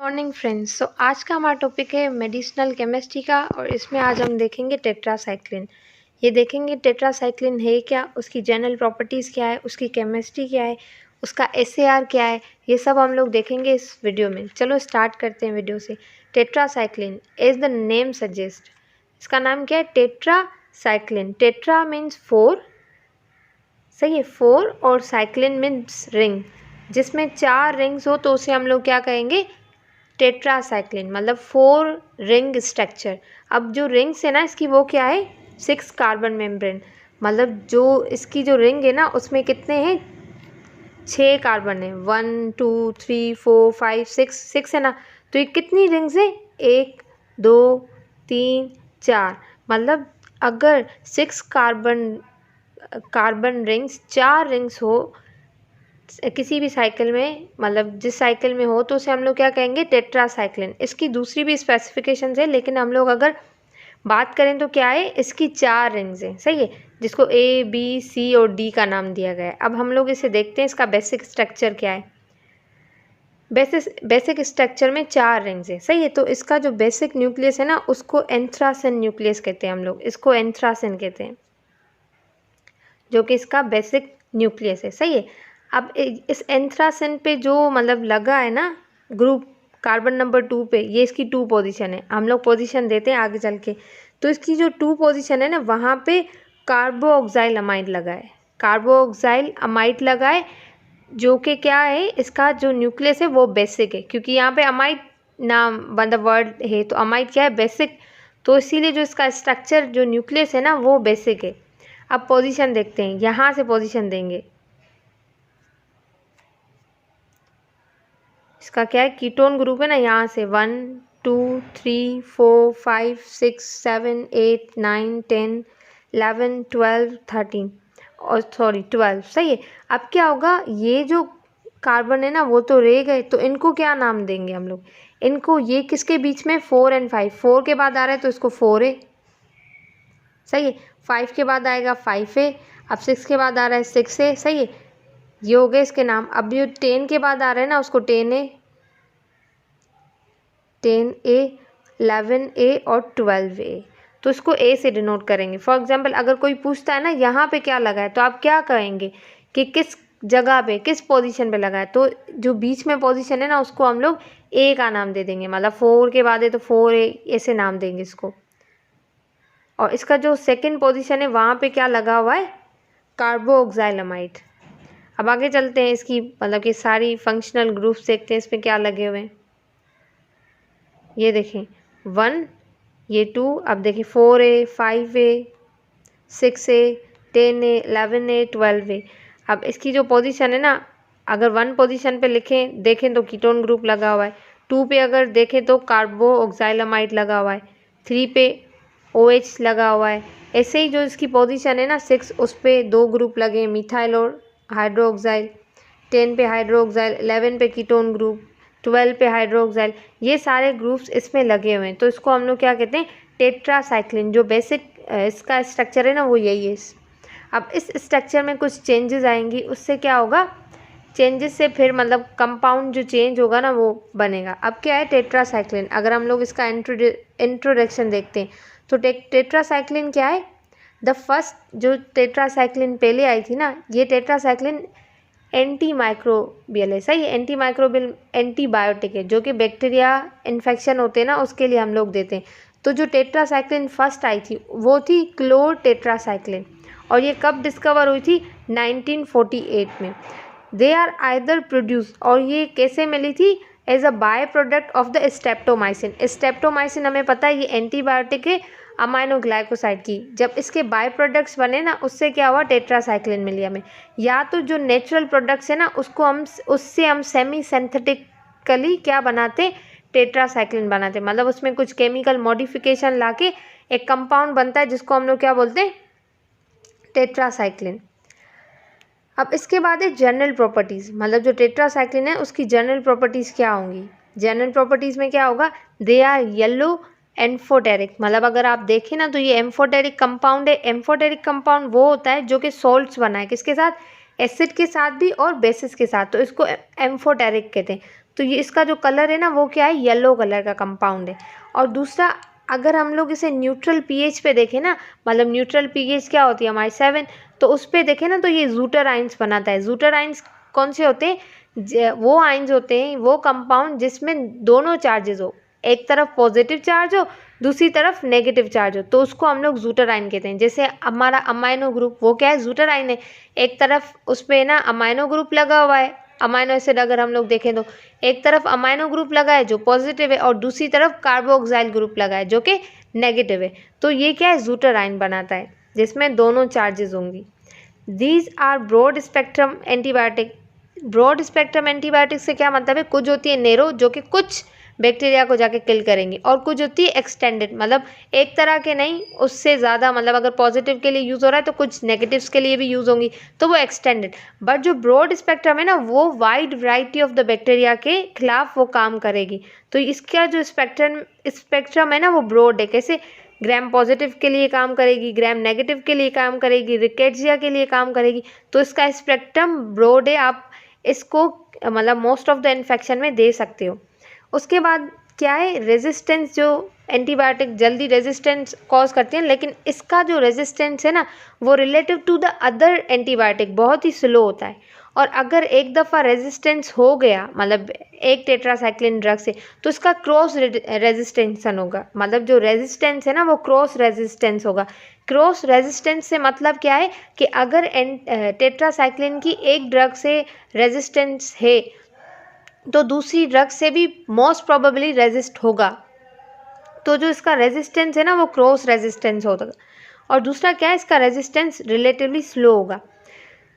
Morning friends. आज का हमारा टॉपिक है मेडिसिनल केमिस्ट्री का और इसमें आज हम देखेंगे टेट्रासाइक्लिन। ये देखेंगे टेट्रासाइक्लिन है क्या, उसकी जनरल प्रॉपर्टीज़ क्या है, उसकी केमिस्ट्री क्या है, उसका SAR क्या है, ये सब हम लोग देखेंगे इस वीडियो में। चलो स्टार्ट करते हैं वीडियो से। Tetracycline as the name suggest, इसका नाम क्या है? टेट्रासाइक्लिन। टेट्रा मीन्स 4, सही है, 4, और साइक्लिन मीन्स रिंग, जिसमें 4 रिंग्स हो तो उसे हम लोग क्या कहेंगे? टेट्रासाइक्लिन, मतलब 4 रिंग स्ट्रक्चर। अब जो रिंग्स है ना इसकी, वो क्या है? 6 कार्बन मेम्ब्रेन, मतलब जो इसकी जो रिंग है ना उसमें कितने हैं? 6 कार्बन है। 1 2 3 4 5 6 है ना। तो ये कितनी रिंग्स है? 1 2 3 4, मतलब अगर 6 कार्बन रिंग्स, 4 रिंग्स हो किसी भी साइकिल में, मतलब जिस साइकिल में हो, तो उसे हम लोग क्या कहेंगे? टेट्रासाइक्लिन। इसकी दूसरी भी स्पेसिफिकेशंस है, लेकिन हम लोग अगर बात करें तो क्या है, इसकी 4 रिंग्स हैं, सही है, जिसको A B C और D का नाम दिया गया है। अब हम लोग इसे देखते हैं, इसका बेसिक स्ट्रक्चर क्या है। बेसिक स्ट्रक्चर में 4 रिंग्स है, सही है। तो इसका जो बेसिक न्यूक्लियस है ना उसको एंथ्रासिन न्यूक्लियस कहते हैं, हम लोग इसको एंथ्रासिन कहते हैं, जो कि इसका बेसिक न्यूक्लियस है, सही है। अब इस एंथ्रासिन पे जो मतलब लगा है ना ग्रुप कार्बन नंबर 2 पे, ये इसकी 2 पोजीशन है। हम लोग पोजीशन देते हैं आगे चल के। तो इसकी जो 2 पोजीशन है ना, वहाँ पे कार्बोक्सिल अमाइड लगा है, कार्बोक्सिल अमाइड लगा है, जो कि क्या है, इसका जो न्यूक्लियस है वो बेसिक है, क्योंकि यहाँ पे अमाइड नाम मतलब वर्ड है, तो अमाइड क्या है? बेसिक। तो इसीलिए जो इसका स्ट्रक्चर, जो न्यूक्लियस है ना, वो बेसिक है। अब पोजीशन देखते हैं, यहाँ से पोजीशन देंगे। इसका क्या है? कीटोन ग्रुप है ना, यहाँ से 1 2 3 4 5 6 7 8 9 10 11 12 13 और सॉरी 12, सही है। अब क्या होगा, ये जो कार्बन है ना वो तो रह गए, तो इनको क्या नाम देंगे हम लोग? इनको, ये किसके बीच में? 4 और 5, 4 के बाद आ रहा है तो इसको 4A, सही है। 5 के बाद आएगा 5A, अब 6 के बाद आ रहा है 6A, सही है। ये हो गए इसके नाम। अब ये 10 के बाद आ रहा है ना, उसको 10A, 10A, 11A और 12A, तो इसको A से डिनोट करेंगे। फॉर एग्जांपल अगर कोई पूछता है ना यहाँ पे क्या लगा है, तो आप क्या कहेंगे कि किस जगह पे, किस पोजीशन पे लगा है? तो जो बीच में पोजीशन है ना उसको हम लोग A का नाम दे देंगे, मतलब 4 के बाद है तो 4A ऐसे नाम देंगे इसको। और इसका जो सेकंड पोजीशन है वहाँ पे क्या लगा हुआ है? Carboxyl amide. अब आगे चलते हैं, इसकी मतलब कि सारी फंक्शनल ग्रुप्स देखते हैं इसमें क्या लगे हुए हैं। ये देखें 1, ये 2, अब देखिए 4A, 5A, 6A, 10A, 11A, 12A। अब इसकी जो पोजीशन है ना, अगर 1 पोजीशन पे लिखें देखें तो कीटोन ग्रुप लगा हुआ है, 2 पे अगर देखें तो कार्बोक्सिलामाइड लगा हुआ है, 3 पे OH लगा हुआ है। ऐसे ही जो इसकी पोजीशन है ना 6, उस पे 2 ग्रुप लगे हैं, मिथाइल और हाइड्रोक्साइल। 10 पे हाइड्रोक्साइल, 11 पे कीटोन ग्रुप, 12 पे हाइड्रोक्साइल, ये सारे ग्रुप्स इसमें लगे हुए हैं। तो इसको हम लोग क्या कहते हैं? टेट्रासाइक्लिन। जो बेसिक इसका स्ट्रक्चर है ना वो यही है। अब इस स्ट्रक्चर में कुछ चेंजेस आएंगी, उससे क्या होगा? चेंजेस से फिर मतलब कंपाउंड जो चेंज होगा ना वो बनेगा। अब क्या है टेट्रासाइक्लिन? अगर हम लोग इसका इंट्रोडक्शन देखते हैं तो टेट्रासाइक्लिन क्या है? द फर्स्ट जो टेट्रासाइक्लिन पहले आई थी ना, ये टेट्रासाइक्लिन एंटी माइक्रोबियल है, सही है। एंटी माइक्रोबियल एंटीबायोटिक है, जो कि बैक्टीरिया इन्फेक्शन होते हैं ना उसके लिए हम लोग देते हैं। तो जो टेट्रासाइक्लिन फर्स्ट आई थी वो थी क्लोर टेट्रासाइक्लिन, और ये कब डिस्कवर हुई थी? 1948 में। दे आर आइदर प्रोड्यूस, और ये कैसे मिली थी? As a byproduct of the streptomycin. Streptomycin हमें पता है ये एंटीबायोटिक है अमाइनोग्लाइकोसाइड की। जब इसके बाय प्रोडक्ट्स बने ना उससे क्या हुआ? टेट्रासाइक्लिन मिली हमें। या तो जो नेचुरल प्रोडक्ट्स है ना उससे हम सेमी सिंथेटिकली क्या बनाते? टेट्रासाइक्लिन बनाते, मतलब उसमें कुछ केमिकल मॉडिफिकेशन लाके एक कंपाउंड बनता है जिसको हम लोग क्या बोलते हैं? टेट्रासाइक्लिन। अब इसके बाद है जनरल प्रॉपर्टीज़, मतलब जो टेट्रासाइक्लिन है उसकी जनरल प्रॉपर्टीज़ क्या होंगी? जनरल प्रॉपर्टीज़ में क्या होगा? दे आर येलो एम्फोटेरिक, मतलब अगर आप देखें ना तो ये एम्फोटेरिक कंपाउंड है। एम्फोटेरिक कंपाउंड वो होता है जो कि सॉल्ट्स बनाए, किसके साथ? एसिड के साथ भी और बेसिस के साथ, तो इसको एम्फोटेरिक कहते हैं। तो ये इसका जो कलर है ना वो क्या है, येलो कलर का कंपाउंड है। और दूसरा, अगर हम लोग इसे न्यूट्रल पीएच पे देखें ना, मतलब न्यूट्रल पीएच क्या होती है हमारी 7, तो उस पर देखें ना तो ये ज़ूटर आइंस बनाता है। ज़ूटर आइंस कौन से होते हैं, वो आइंस होते हैं, वो कंपाउंड जिसमें दोनों चार्जेस हो, एक तरफ पॉजिटिव चार्ज हो, दूसरी तरफ नेगेटिव चार्ज हो, तो उसको हम लोग ज़ूटर आइन कहते हैं। जैसे हमारा अमाइनो ग्रुप वो क्या है, ज़ूटर आइन है। एक तरफ उस पर ना अमाइनो ग्रुप लगा हुआ है, अमाइनो एसिड अगर हम लोग देखें तो एक तरफ अमाइनो ग्रुप लगा है जो पॉजिटिव है, और दूसरी तरफ कार्बोक्सिल ग्रुप लगा है जो कि नेगेटिव है। तो ये क्या है, ज़ूटर आइन बनाता है जिसमें दोनों चार्जेस होंगी। These are broad spectrum antibiotic. Broad spectrum antibiotic से क्या मतलब है, कुछ होती है नैरो जो कि कुछ बैक्टीरिया को जाके किल करेंगी, और कुछ होती है एक्सटेंडेड, मतलब एक तरह के नहीं, उससे ज़्यादा, मतलब अगर पॉजिटिव के लिए यूज़ हो रहा है तो कुछ नेगेटिव्स के लिए भी यूज़ होंगी, तो वो एक्सटेंडेड। बट जो ब्रॉड स्पेक्ट्रम है ना वो wide variety of the bacteria के खिलाफ वो काम करेगी। तो इसका जो स्पेक्ट्रम है ना वो ब्रॉड है। कैसे, ग्राम पॉजिटिव के लिए काम करेगी, ग्राम नेगेटिव के लिए काम करेगी, रिकेट्सिया के लिए काम करेगी, तो इसका स्पेक्ट्रम ब्रॉड है। आप इसको मतलब मोस्ट ऑफ द इन्फेक्शन में दे सकते हो। उसके बाद क्या है, रेजिस्टेंस, जो एंटीबायोटिक जल्दी रेजिस्टेंस कॉज करती हैं, लेकिन इसका जो रेजिस्टेंस है ना वो relative to the other antibiotic बहुत ही स्लो होता है। और अगर एक दफ़ा रेजिस्टेंस हो गया, मतलब एक टेट्रासाइक्लिन ड्रग से, तो इसका क्रॉस रेजिस्टेंसन होगा। मतलब जो रेजिस्टेंस है ना वो क्रॉस रेजिस्टेंस होगा। क्रॉस रेजिस्टेंस से मतलब क्या है कि अगर टेट्रासाइक्लिन की एक ड्रग से रेजिस्टेंस है तो दूसरी ड्रग से भी मोस्ट प्रोबेबली रेजिस्ट होगा। तो जो इसका रेजिस्टेंस है ना वो क्रॉस रेजिस्टेंस होगा। और दूसरा क्या है, इसका रेजिस्टेंस रिलेटिवली स्लो होगा।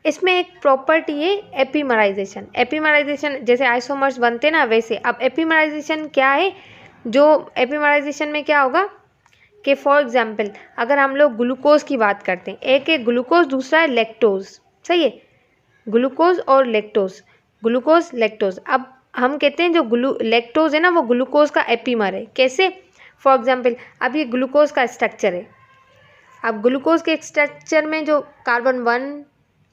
इसमें एक प्रॉपर्टी है एपिमराइजेशन। एपिमराइजेशन जैसे आइसोमर्स बनते हैं ना वैसे। अब एपिमराइजेशन क्या है, जो एपिमराइजेशन में क्या होगा कि फॉर एग्जांपल अगर हम लोग ग्लूकोज की बात करते हैं, एक है ग्लूकोज, दूसरा है लैक्टोज, सही है, ग्लूकोज और लैक्टोज, ग्लूकोज लैक्टोज। अब हम कहते हैं जो लैक्टोज है ना वो ग्लूकोज का एपीमर है। कैसे, फॉर एग्जांपल अब ये ग्लूकोज का स्ट्रक्चर है। अब ग्लूकोज के स्ट्रक्चर में जो कार्बन 1,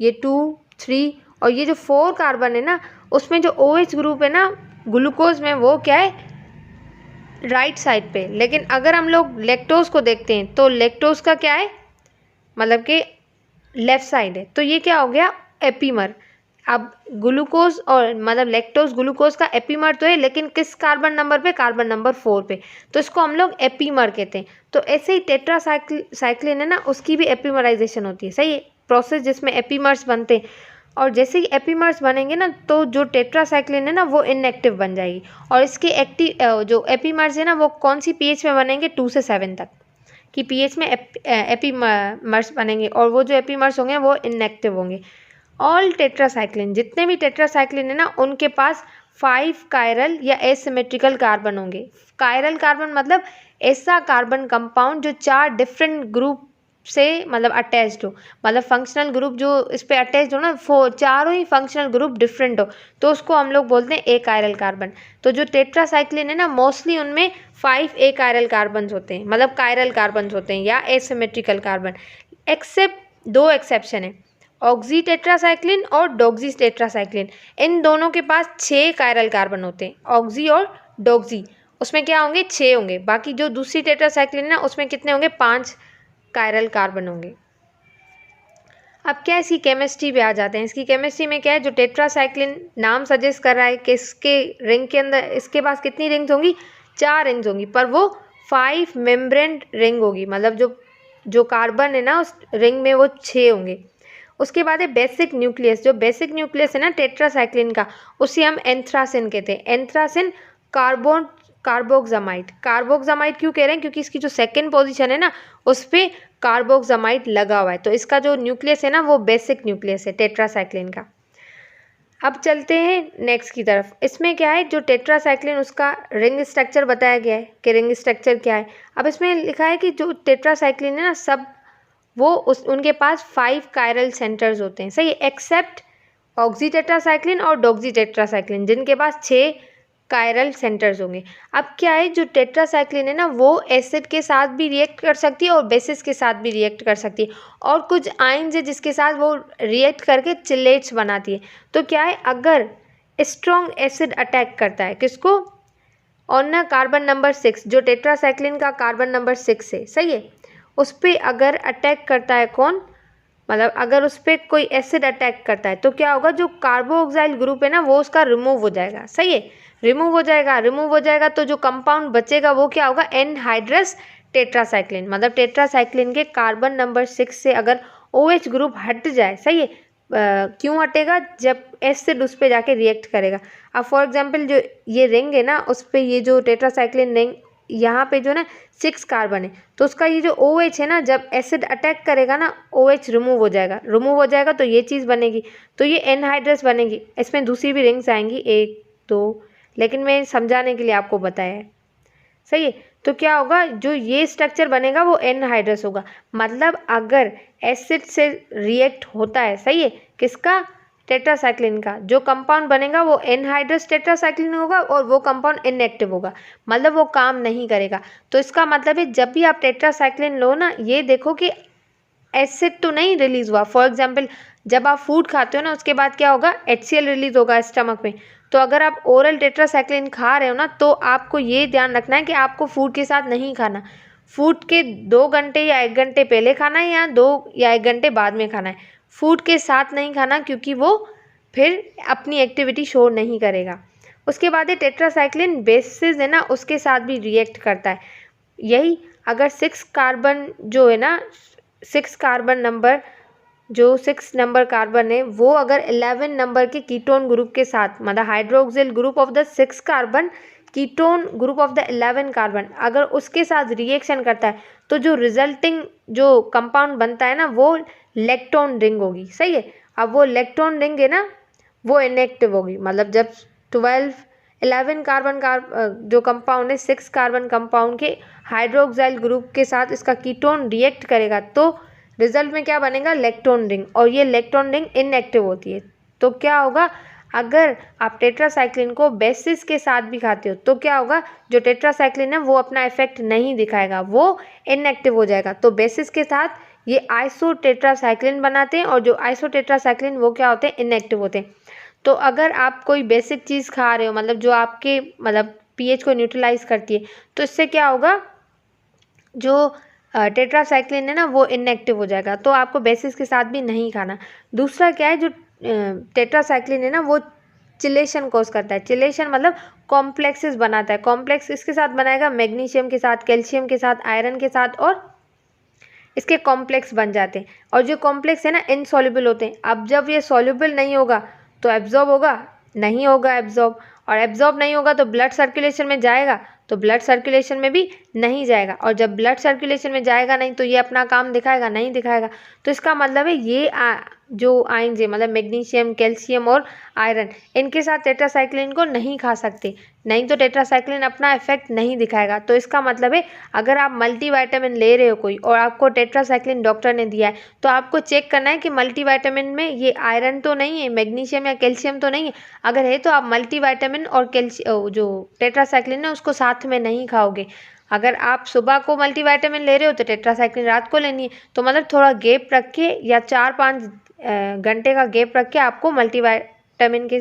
ये 2, 3 और ये जो 4 कार्बन है ना, उसमें जो OH ग्रुप है ना ग्लूकोज में वो क्या है, राइट साइड पे। लेकिन अगर हम लोग लैक्टोज को देखते हैं तो लैक्टोज का क्या है, मतलब कि लेफ्ट साइड है। तो ये क्या हो गया, एपीमर। अब ग्लूकोज और मतलब लैक्टोज ग्लूकोज का एपीमर तो है, लेकिन किस कार्बन नंबर पे, कार्बन नंबर 4 पे, तो इसको हम लोग एपीमर कहते हैं। तो ऐसे ही टेट्रासाइक्लिन है ना उसकी भी एपीमराइजेशन होती है, सही है, प्रोसेस जिसमें एपीमर्स बनते हैं। और जैसे ही एपीमर्स बनेंगे ना तो जो टेट्रासाइक्लिन है ना वो इनएक्टिव बन जाएगी। और इसके एक्टिव जो एपीमर्स है ना वो कौन सी पीएच में बनेंगे, 2 से 7 तक की पीएच में एपीमर्स बनेंगे, और वो जो एपीमर्स होंगे वो इनएक्टिव होंगे। ऑल टेट्रासाइक्लिन, जितने भी टेट्रासाइक्लिन है ना उनके पास 5 कायरल या एसिमेट्रिकल कार्बन होंगे। कायरल कार्बन मतलब ऐसा कार्बन कंपाउंड जो 4 डिफरेंट ग्रुप से मतलब अटैच्ड हो, मतलब फंक्शनल ग्रुप जो इस पे अटैच्ड हो ना, चारों ही फंक्शनल ग्रुप डिफरेंट हो, तो उसको हम लोग बोलते हैं ए कायरल कार्बन। तो जो टेट्रासाइक्लिन है ना मोस्टली उनमें 5 ए कायरल कार्बन होते हैं, मतलब कायरल कार्बन होते हैं या एसिमेट्रिकल कार्बन। एक्सेप्ट 2 एक्सेप्शन है, ऑक्सी टेट्रासाइक्लिन और डॉक्सी टेट्रासाइक्लिन। इन दोनों के पास 6 कायरल कार्बन होते हैं, ऑक्सी और डॉक्सी, उसमें क्या होंगे, 6 होंगे। बाकी जो दूसरी टेट्रासाइक्लिन है ना उसमें कितने होंगे, 5 कायरल कार्बन होंगे। अब क्या इसकी केमिस्ट्री पे आ जाते हैं। इसकी केमिस्ट्री में क्या है, जो टेट्रासाइक्लिन नाम सजेस्ट कर रहा है कि इसके रिंग के अंदर इसके पास कितनी रिंग्स होंगी, 4 रिंग्स होंगी, पर वो 5 मेम्ब्रेन रिंग होगी, मतलब जो कार्बन है ना उस रिंग में वो 6 होंगे। उसके बाद है बेसिक न्यूक्लियस। जो बेसिक न्यूक्लियस है ना टेट्रासाइक्लिन का, उसे हम एंथ्रासिन कहते हैं। Anthracene carboxamide. कार्बोक्सामाइड क्यों कह रहे हैं, क्योंकि इसकी जो सेकंड पोजीशन है ना उस पर कार्बोक्सामाइड लगा हुआ है, तो इसका जो न्यूक्लियस है ना वो बेसिक न्यूक्लियस है टेट्रासाइक्लिन का। अब चलते हैं नेक्स्ट की तरफ। इसमें क्या है, जो टेट्रासाइक्लिन उसका रिंग स्ट्रक्चर बताया गया है कि रिंग स्ट्रक्चर क्या है। अब इसमें लिखा है कि जो टेट्रासाइक्लिन है ना सब वो उनके पास 5 कायरल सेंटर्स होते हैं, सही, एक्सेप्ट ऑक्सी टेट्रासाइक्लिन और डॉक्सी टेट्रासाइक्लिन जिनके पास 6 कायरल सेंटर्स होंगे। अब क्या है, जो टेट्रासाइक्लिन है ना वो एसिड के साथ भी रिएक्ट कर सकती है और बेसिस के साथ भी रिएक्ट कर सकती है, और कुछ आइंस है जिसके साथ वो रिएक्ट करके चिलेट्स बनाती है। तो क्या है, अगर स्ट्रॉन्ग एसिड अटैक करता है किसको, ऑन कार्बन नंबर 6, जो टेट्रासाइक्लिन का कार्बन नंबर 6 है, सही है, उस पर अगर अटैक करता है कौन, मतलब अगर उस पर कोई एसिड अटैक करता है तो क्या होगा, जो कार्बोक्सिल ग्रुप है ना वो उसका रिमूव हो जाएगा, सही है, रिमूव हो जाएगा तो जो कंपाउंड बचेगा वो क्या होगा, एनहाइड्रस टेट्रासाइक्लिन। मतलब टेट्रासाइक्लिन के कार्बन नंबर 6 से अगर OH ग्रुप हट जाए, सही है, क्यों हटेगा, जब एसिड उस पर जाके रिएक्ट करेगा। अब फॉर एग्जांपल जो ये रिंग है ना, उस पर ये जो टेट्रासाइक्लिन रिंग, यहाँ पे जो ना 6 कार्बन है, तो उसका ये जो OH है ना, जब एसिड अटैक करेगा ना, OH रिमूव हो जाएगा तो ये चीज़ बनेगी, तो ये एनहाइड्रस बनेगी। इसमें दूसरी भी रिंग्स आएंगी 1 2, लेकिन मैं समझाने के लिए आपको बताया है, सही है। तो क्या होगा, जो ये स्ट्रक्चर बनेगा वो एनहाइड्रस होगा। मतलब अगर एसिड से रिएक्ट होता है, सही है, किसका, टेट्रासाइक्लिन का, जो कंपाउंड बनेगा वो एनहाइड्रस टेट्रासाइक्लिन होगा और वो कंपाउंड इनएक्टिव होगा, मतलब वो काम नहीं करेगा। तो इसका मतलब है जब भी आप टेट्रासाइक्लिन लो ना, ये देखो कि एसिड तो नहीं रिलीज हुआ। फॉर एग्जाम्पल जब आप फूड खाते हो ना, उसके बाद क्या होगा, HCl रिलीज होगा स्टमक में। तो अगर आप ओरल टेट्रासाइक्लिन खा रहे हो ना, तो आपको ये ध्यान रखना है कि आपको फूड के साथ नहीं खाना, फूड के 2 घंटे या 1 घंटे पहले खाना है या 2 या 1 घंटे बाद में खाना है, फूड के साथ नहीं खाना, क्योंकि वो फिर अपनी एक्टिविटी शो नहीं करेगा। उसके बाद है टेट्रासाइक्लिन बेसिस है ना, उसके साथ भी रिएक्ट करता है। यही अगर 6 कार्बन जो है ना, 6 कार्बन नंबर, जो 6 नंबर कार्बन है वो अगर 11 नंबर के कीटोन ग्रुप के साथ, मतलब hydroxyl group of the 6 carbon, ketone group of the 11 carbon, अगर उसके साथ रिएक्शन करता है तो जो रिजल्टिंग जो कंपाउंड बनता है ना, वो लेक्टोन रिंग होगी, सही है। अब वो लेक्टोन रिंग है ना, वो इनएक्टिव होगी। मतलब जब 11 कार्बन का जो कंपाउंड है, 6 कार्बन कंपाउंड के हाइड्रोक्साइल ग्रुप के साथ इसका कीटोन रिएक्ट करेगा तो रिजल्ट में क्या बनेगा, लेक्टोन रिंग, और ये लेक्टोन रिंग इनएक्टिव होती है। तो क्या होगा, अगर आप टेट्रासाइक्लिन को बेसिस के साथ भी खाते हो तो क्या होगा, जो टेट्रासाइक्लिन है वो अपना इफेक्ट नहीं दिखाएगा, वो इनएक्टिव हो जाएगा। तो बेसिस के साथ ये आइसोटेट्रासाइक्लिन बनाते हैं, और जो आइसोटेट्रासाइक्लिन वो क्या होते हैं, इनएक्टिव होते हैं। तो अगर आप कोई बेसिक चीज़ खा रहे हो, मतलब जो आपके मतलब pH को न्यूट्रलाइज करती है, तो इससे क्या होगा, जो टेट्रासाइक्लिन है ना वो इनएक्टिव हो जाएगा। तो आपको बेसिस के साथ भी नहीं खाना। दूसरा क्या है, जो टेट्रासाइक्लिन है ना वो चिलेशन कॉज करता है। चिलेशन मतलब कॉम्प्लेक्सेस बनाता है। कॉम्प्लेक्स इसके साथ बनाएगा, मैग्नीशियम के साथ, कैल्शियम के साथ, आयरन के साथ, और इसके कॉम्प्लेक्स बन जाते हैं। और जो कॉम्प्लेक्स है ना इनसॉल्युबल होते हैं। अब जब ये सॉल्युबल नहीं होगा तो एब्जॉर्ब होगा, नहीं होगा एब्जॉर्ब, और एब्जॉर्ब नहीं होगा तो ब्लड सर्कुलेशन में जाएगा, तो ब्लड सर्कुलेशन में भी नहीं जाएगा, और जब ब्लड सर्कुलेशन में जाएगा नहीं तो ये अपना काम दिखाएगा, नहीं दिखाएगा। तो इसका मतलब है ये जो आयंस है, मतलब मैग्नीशियम, कैल्शियम और आयरन, इनके साथ टेट्रासाइक्लिन को नहीं खा सकते, नहीं तो टेट्रासाइक्लिन अपना इफेक्ट नहीं दिखाएगा। तो इसका मतलब है अगर आप मल्टीविटामिन ले रहे हो कोई, और आपको टेट्रासाइक्लिन डॉक्टर ने दिया है, तो आपको चेक करना है कि मल्टीविटामिन में ये आयरन तो नहीं है, मैग्नीशियम या कैल्शियम तो नहीं है। अगर है तो आप मल्टीविटामिन और कैल्शियम जो टेट्रासाइक्लिन है उसको साथ में नहीं खाओगे। अगर आप सुबह को मल्टीविटामिन ले रहे हो तो टेट्रासाइक्लिन रात को लेनी है। तो मतलब थोड़ा गैप रख के, या 4-5 घंटे का गैप रख के आपको मल्टीविटामिन के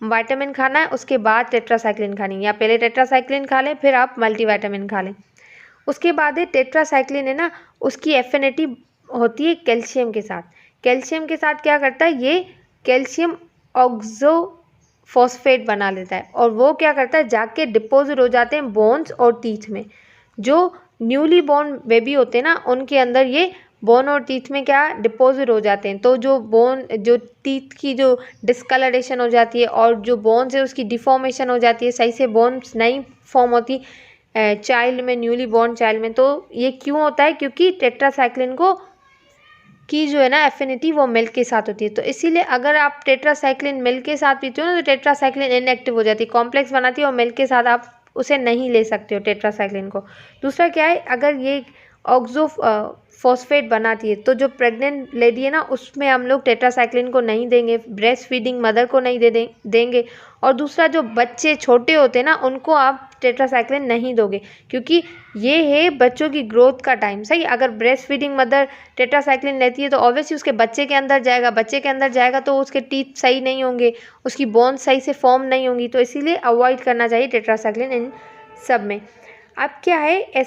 विटामिन खाना है, उसके बाद टेट्रासाइक्लिन खानी है, या पहले टेट्रासाइक्लिन खा लें फिर आप मल्टीविटामिन खा लें। उसके बाद है टेट्रासाइक्लिन है ना, उसकी एफिनिटी होती है कैल्शियम के साथ। कैल्शियम के साथ क्या करता है, ये कैल्शियम ऑक्सोफॉस्फेट बना लेता है, और वो क्या करता है, जाके डिपोजिट हो जाते हैं बोन्स और टीथ में। जो न्यूली बॉर्न बेबी होते हैं ना, उनके अंदर ये बोन और टीथ में क्या डिपॉजिट हो जाते हैं। तो जो बोन, जो टीथ की जो डिस्कलरेशन हो जाती है, और जो बोन्स है उसकी डिफॉर्मेशन हो जाती है, सही से बोन्स नहीं फॉर्म होती चाइल्ड में, न्यूली बॉर्न चाइल्ड में। तो ये क्यों होता है, क्योंकि टेट्रासाइक्लिन को की जो है ना एफिनिटी वो मिल्क के साथ होती है। तो इसीलिए अगर आप टेट्रासाइक्लिन मिल्क के साथ पीते हो ना, तो टेट्रासाइक्लिन इनएक्टिव हो जाती है, कॉम्प्लेक्स बनाती है, और मिल्क के साथ आप उसे नहीं ले सकते हो टेट्रासाइक्लिन को। दूसरा क्या है, अगर ये ऑक्सो फॉस्फेट बनाती है। तो जो प्रेग्नेंट लेडी है ना उसमें हम लोग टेट्रासाइक्लिन को नहीं देंगे, ब्रेस्ट फीडिंग मदर को नहीं देंगे। और दूसरा जो बच्चे छोटे होते हैं ना उनको आप टेट्रासाइक्लिन नहीं दोगे, क्योंकि ये है बच्चों की ग्रोथ का टाइम। सही, अगर ब्रेस्ट फीडिंग मदर टेट्रासाइक्लिन लेती है तो ऑब्वियसली उसके बच्चे के अंदर जाएगा, बच्चे के अंदर जाएगा तो उसके टीथ सही नहीं होंगे, उसकी बोन्स सही से फॉर्म नहीं होंगी। तो इसीलिए अवॉइड करना चाहिए टेट्रासाइक्लिन इन सब में। अब क्या है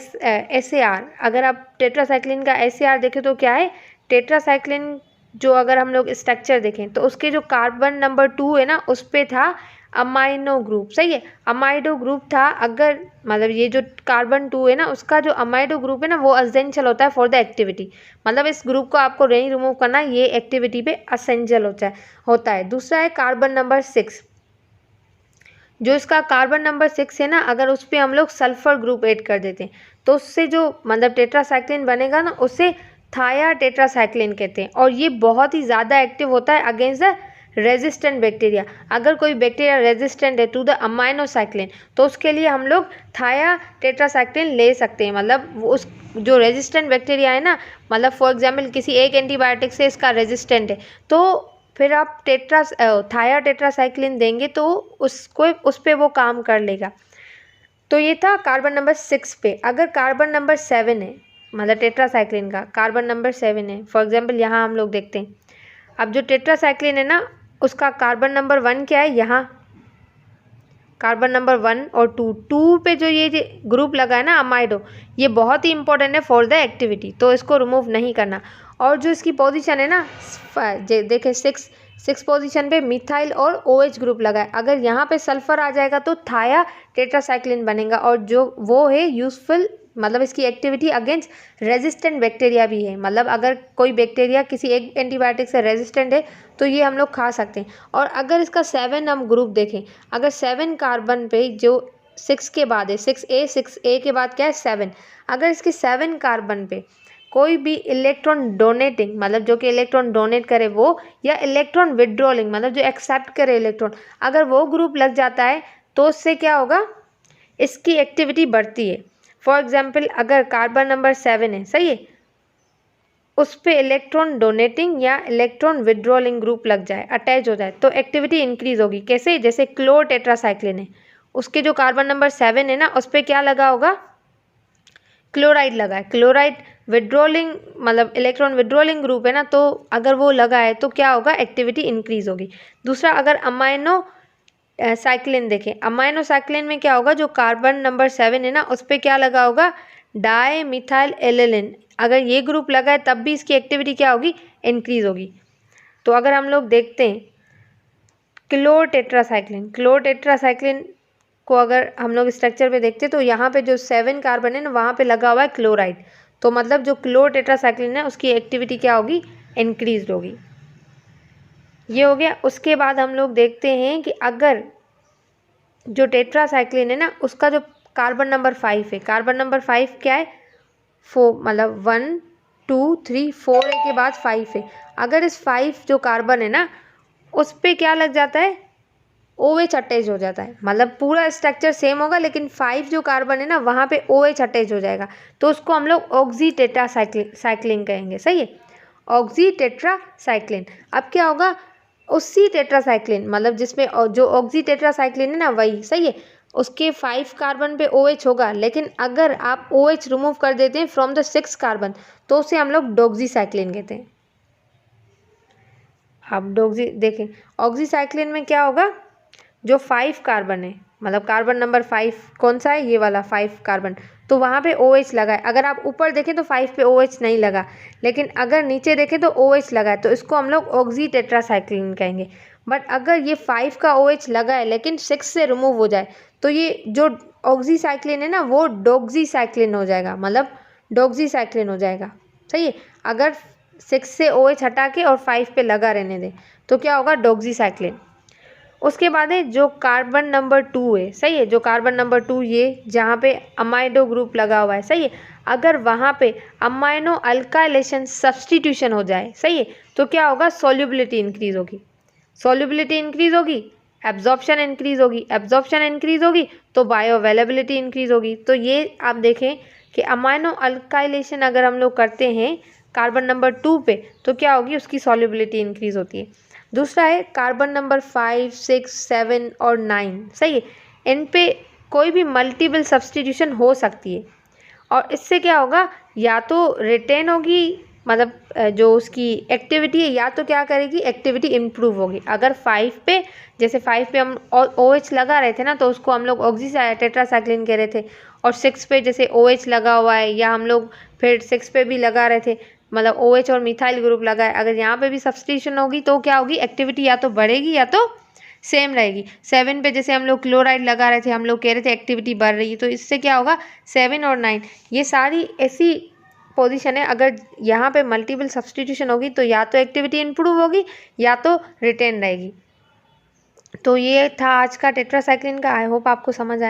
SAR, अगर आप टेट्रासाइक्लिन का SAR देखें तो क्या है, टेट्रासाइक्लिन जो अगर हम लोग स्ट्रक्चर देखें तो उसके जो कार्बन नंबर 2 है ना उस पे था अमाइनो ग्रुप। सही है, अमाइडो ग्रुप था। अगर मतलब ये जो कार्बन 2 है ना उसका जो अमाइडो ग्रुप है ना वो असेंशियल होता है फॉर द एक्टिविटी, मतलब इस ग्रुप को आपको नहीं रिमूव करना, ये एक्टिविटी पे असेंशियल होता है। दूसरा है कार्बन नंबर 6, जो इसका कार्बन नंबर 6 है ना अगर उस पर हम लोग सल्फर ग्रुप ऐड कर देते हैं तो उससे जो मतलब टेट्रासाइक्लिन बनेगा ना उसे थाया टेट्रासाइक्लिन कहते हैं। और ये बहुत ही ज़्यादा एक्टिव होता है अगेंस्ट द रेजिस्टेंट बैक्टीरिया। अगर कोई बैक्टीरिया रेजिस्टेंट है टू द अमाइनोसाइक्लिन तो उसके लिए हम लोग थाया टेट्रासाइक्लिन ले सकते हैं। मतलब उस जो रेजिस्टेंट बैक्टीरिया है ना, मतलब फॉर एग्जाम्पल किसी एक एंटीबायोटिक से इसका रेजिस्टेंट है तो फिर आप थाया टेट्रासाइक्लिन देंगे तो उसको उस पर वो काम कर लेगा। तो ये था कार्बन नंबर 6 पे। अगर कार्बन नंबर 7 है, मतलब टेट्रासाइक्लिन का कार्बन नंबर 7 है, फॉर एग्जांपल यहाँ हम लोग देखते हैं। अब जो टेट्रासाइक्लिन है ना उसका कार्बन नंबर 1 क्या है, यहाँ कार्बन नंबर 1 और 2 पे जो ये ग्रुप लगा है ना अमाइडो, ये बहुत ही इंपॉर्टेंट है फॉर द एक्टिविटी, तो इसको रिमूव नहीं करना। और जो इसकी पोजीशन है ना देखें 6 पोजीशन पे मिथाइल और OH ग्रुप लगा है। अगर यहाँ पे सल्फर आ जाएगा तो थाया टेट्रासाइक्लिन बनेगा, और जो वो है यूजफुल, मतलब इसकी एक्टिविटी अगेंस्ट रेजिस्टेंट बैक्टीरिया भी है। मतलब अगर कोई बैक्टीरिया किसी एक एंटीबायोटिक से रेजिस्टेंट है तो ये हम लोग खा सकते हैं। और अगर इसका 7 हम ग्रुप देखें, अगर 7 कार्बन पे जो 6 के बाद है 6A के बाद क्या है 7, अगर इसके 7 कार्बन पे कोई भी इलेक्ट्रॉन डोनेटिंग, मतलब जो कि इलेक्ट्रॉन डोनेट करे वो, या इलेक्ट्रॉन विड्रॉलिंग मतलब जो एक्सेप्ट करे इलेक्ट्रॉन, अगर वो ग्रुप लग जाता है तो उससे क्या होगा, इसकी एक्टिविटी बढ़ती है। फॉर एग्जाम्पल अगर कार्बन नंबर 7 है, सही है, उस पे इलेक्ट्रॉन डोनेटिंग या इलेक्ट्रॉन विड्रॉलिंग ग्रुप लग जाए, अटैच हो जाए, तो एक्टिविटी इंक्रीज होगी। कैसे, जैसे क्लोर टेट्रासाइक्लिन है, उसके जो कार्बन नंबर 7 है ना उस पर क्या लगा होगा, क्लोराइड लगा है। क्लोराइड विड्रॉलिंग मतलब इलेक्ट्रॉन विड्रॉलिंग ग्रुप है ना, तो अगर वो लगा है तो क्या होगा, एक्टिविटी इंक्रीज होगी। दूसरा अगर अमाइनो साइक्लिन देखें, अमाइनो साइक्लिन में क्या होगा, जो कार्बन नंबर 7 है ना उस पर क्या लगा होगा, डाई मिथाइल एलिलिन, अगर ये ग्रुप लगा है तब भी इसकी एक्टिविटी क्या होगी, इंक्रीज होगी। तो अगर हम लोग देखते हैं क्लोर टेट्रासाइक्लिन को अगर हम लोग स्ट्रक्चर पे देखते हैं तो यहाँ पे जो 7 कार्बन है ना वहाँ पे लगा हुआ है क्लोराइड, तो मतलब जो क्लोर टेट्रासाइक्लिन है उसकी एक्टिविटी क्या होगी, इंक्रीज होगी। ये हो गया। उसके बाद हम लोग देखते हैं कि अगर जो टेट्रासाइक्लिन है ना उसका जो कार्बन नंबर 5 है, कार्बन नंबर 5 क्या है, 4, मतलब 1 2 3 4 के बाद 5 है। अगर इस 5 जो कार्बन है ना उस पर क्या लग जाता है, OH अटैच हो जाता है, मतलब पूरा स्ट्रक्चर सेम होगा लेकिन 5 जो कार्बन है ना वहाँ पे OH अटैच हो जाएगा, तो उसको हम लोग ऑक्सी टेट्रासाइक्लिन कहेंगे। सही है, ऑक्सी टेट्रासाइक्लिन। अब क्या होगा, उसी टेट्रासाइक्लिन मतलब जिसमें जो ऑक्सी टेट्रासाइक्लिन है ना वही, सही है, उसके 5 कार्बन पे OH होगा, लेकिन अगर आप OH रिमूव कर देते हैं फ्रॉम द 6 कार्बन तो उसे हम लोग डॉक्सीसाइक्लिन कहते हैं। अब डॉक्सी देखें, ऑक्सीसाइक्लिन में क्या होगा, जो 5 कार्बन है, मतलब कार्बन नंबर 5 कौन सा है, ये वाला 5 कार्बन, तो वहाँ पे OH लगा है। अगर आप ऊपर देखें तो 5 पे OH नहीं लगा, लेकिन अगर नीचे देखें तो OH लगा है, तो इसको हम लोग ऑक्सी टेट्रासाइक्लिन कहेंगे। बट अगर ये 5 का OH लगा है लेकिन 6 से रिमूव हो जाए तो ये जो ऑक्सीसाइक्लिन है ना वो डॉक्सीसाइक्लिन हो जाएगा, मतलब डॉक्सीसाइक्लिन हो जाएगा। सही है, अगर 6 से OH हटा के और 5 पे लगा रहने दें तो क्या होगा, डॉक्सीसाइक्लिन। उसके बाद है जो कार्बन नंबर 2 है, सही है, जो कार्बन नंबर 2 ये जहाँ पे अमाइडो ग्रुप लगा हुआ है, सही है, अगर वहाँ पे अमाइनो अल्काइलेशन सब्सटीट्यूशन हो जाए, सही है, तो क्या होगा, सॉल्युबिलिटी इंक्रीज होगी, सॉल्युबिलिटी इंक्रीज होगी, एब्जॉर्प्शन इंक्रीज होगी, एब्जॉर्प्शन इंक्रीज होगी तो बायो अवेलेबिलिटी इंक्रीज होगी। तो ये आप देखें कि अमाइनो अल्काइलेशन अगर हम लोग करते हैं कार्बन नंबर 2 पे तो क्या होगी, उसकी सॉल्युबिलिटी इंक्रीज होती है। दूसरा है कार्बन नंबर 5, 6, 7 और 9, सही है, इन पे कोई भी मल्टीपल सब्सटीट्यूशन हो सकती है और इससे क्या होगा, या तो रिटेन होगी, मतलब जो उसकी एक्टिविटी है, या तो क्या करेगी, एक्टिविटी इम्प्रूव होगी। अगर 5 पे, जैसे 5 पे हम OH लगा रहे थे ना, तो उसको हम लोग ऑक्सी टेट्रासाइक्लिन कह रहे थे, और 6 पे जैसे OH लगा हुआ है, या हम लोग फिर 6 पे भी लगा रहे थे, मतलब OH और मिथाइल ग्रुप लगा है, अगर यहाँ पे भी सब्स्टिट्यूशन होगी तो क्या होगी, एक्टिविटी या तो बढ़ेगी या तो सेम रहेगी। 7 पे जैसे हम लोग क्लोराइड लगा रहे थे, हम लोग कह रहे थे एक्टिविटी बढ़ रही है, तो इससे क्या होगा, 7 और 9 ये सारी ऐसी पोजीशन है, अगर यहाँ पे मल्टीपल सब्स्टिट्यूशन होगी तो या तो एक्टिविटी इंप्रूव होगी या तो रिटेन रहेगी। तो ये था आज का टेट्रासाइक्लिन का, आई होप आपको समझ आया।